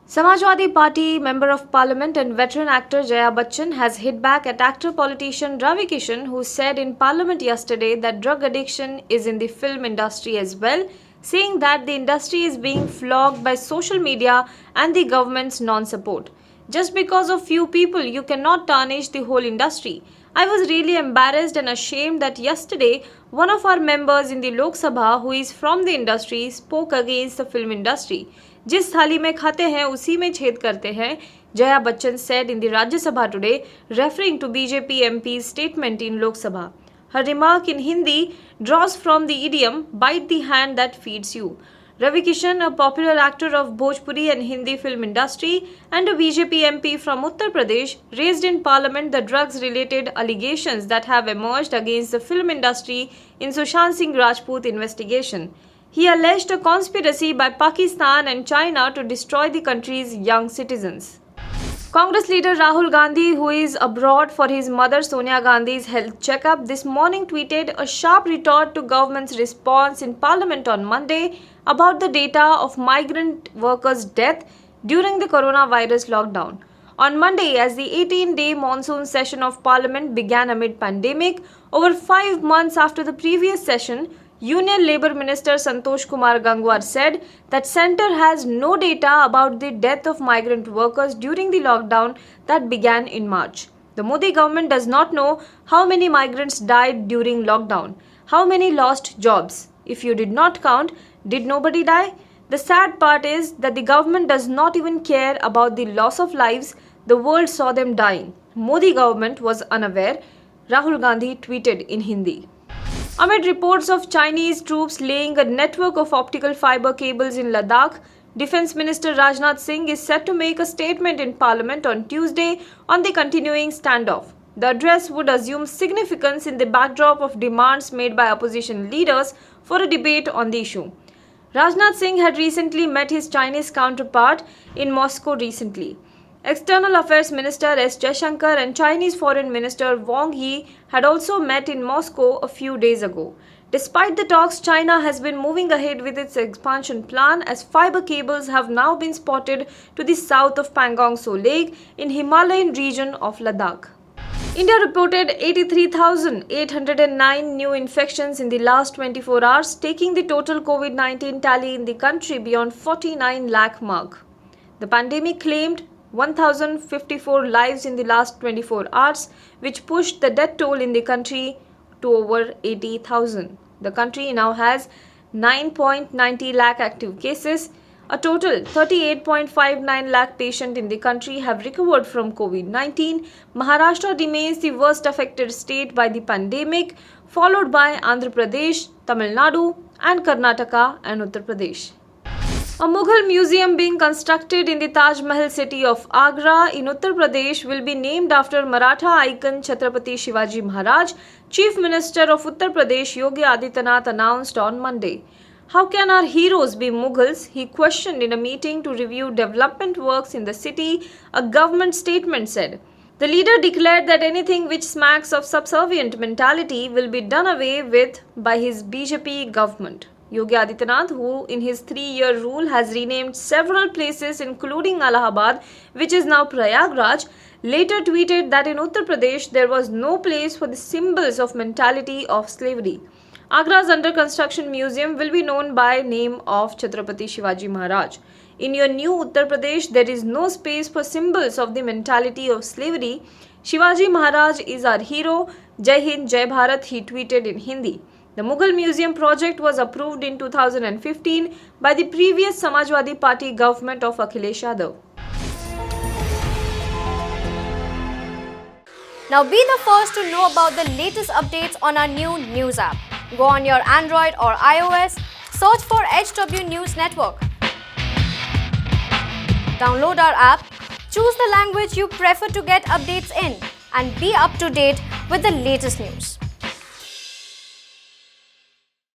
Samajwadi Party Member of Parliament and veteran actor Jaya Bachchan has hit back at actor-politician Ravi Kishan, who said in Parliament yesterday that drug addiction is in the film industry as well, saying that the industry is being flogged by social media and the government's non-support. Just because of few people, you cannot tarnish the whole industry. I was really embarrassed and ashamed that yesterday one of our members in the Lok Sabha, who is from the industry, spoke against the film industry. जिस थाली में खाते हैं उसी में छेद करते हैं, Jaya Bachchan said in the Rajya Sabha today, referring to BJP MP's statement in Lok Sabha. Her remark in Hindi draws from the idiom, bite the hand that feeds you. Ravi Kishan, a popular actor of Bhojpuri and Hindi film industry and a BJP MP from Uttar Pradesh, raised in Parliament the drugs-related allegations that have emerged against the film industry in Sushant Singh Rajput investigation. He alleged a conspiracy by Pakistan and China to destroy the country's young citizens. Congress leader Rahul Gandhi, who is abroad for his mother Sonia Gandhi's health checkup, this morning tweeted a sharp retort to government's response in Parliament on Monday about the data of migrant workers' death during the coronavirus lockdown. On Monday, as the 18-day monsoon session of Parliament began amid pandemic, over 5 months after the previous session, Union Labour Minister Santosh Kumar Gangwar said that centre has no data about the death of migrant workers during the lockdown that began in March. The Modi government does not know how many migrants died during lockdown, how many lost jobs. If you did not count, did nobody die? The sad part is that the government does not even care about the loss of lives. The world saw them dying. Modi government was unaware, Rahul Gandhi tweeted in Hindi. Amid reports of Chinese troops laying a network of optical fiber cables in Ladakh, Defence Minister Rajnath Singh is set to make a statement in Parliament on Tuesday on the continuing standoff. The address would assume significance in the backdrop of demands made by opposition leaders for a debate on the issue. Rajnath Singh had recently met his Chinese counterpart in Moscow recently. External Affairs Minister S. Jaishankar and Chinese Foreign Minister Wang Yi had also met in Moscow a few days ago. Despite the talks, China has been moving ahead with its expansion plan as fiber cables have now been spotted to the south of Pangong Tso Lake in Himalayan region of Ladakh. India reported 83,809 new infections in the last 24 hours, taking the total COVID-19 tally in the country beyond 49 lakh mark. The pandemic claimed 1,054 lives in the last 24 hours, which pushed the death toll in the country to over 80,000. The country now has 9.90 lakh active cases. A total 38.59 lakh patients in the country have recovered from COVID-19. Maharashtra remains the worst affected state by the pandemic, followed by Andhra Pradesh, Tamil Nadu, and Karnataka and Uttar Pradesh. A Mughal museum being constructed in the Taj Mahal city of Agra in Uttar Pradesh will be named after Maratha icon Chhatrapati Shivaji Maharaj, Chief Minister of Uttar Pradesh Yogi Adityanath announced on Monday. How can our heroes be Mughals? He questioned in a meeting to review development works in the city, a government statement said. The leader declared that anything which smacks of subservient mentality will be done away with by his BJP government. Yogi Adityanath, who in his 3-year rule has renamed several places including Allahabad, which is now Prayagraj, later tweeted that in Uttar Pradesh there was no place for the symbols of mentality of slavery. Agra's under construction museum will be known by name of Chhatrapati Shivaji Maharaj. In your new Uttar Pradesh, there is no space for symbols of the mentality of slavery. Shivaji Maharaj is our hero. Jai Hind, Jai Bharat, he tweeted in Hindi. The Mughal Museum project was approved in 2015 by the previous Samajwadi Party government of Akhilesh Yadav. Now be the first to know about the latest updates on our new news app. Go on your Android or iOS, search for HW News Network. Download our app, choose the language you prefer to get updates in, and be up to date with the latest news.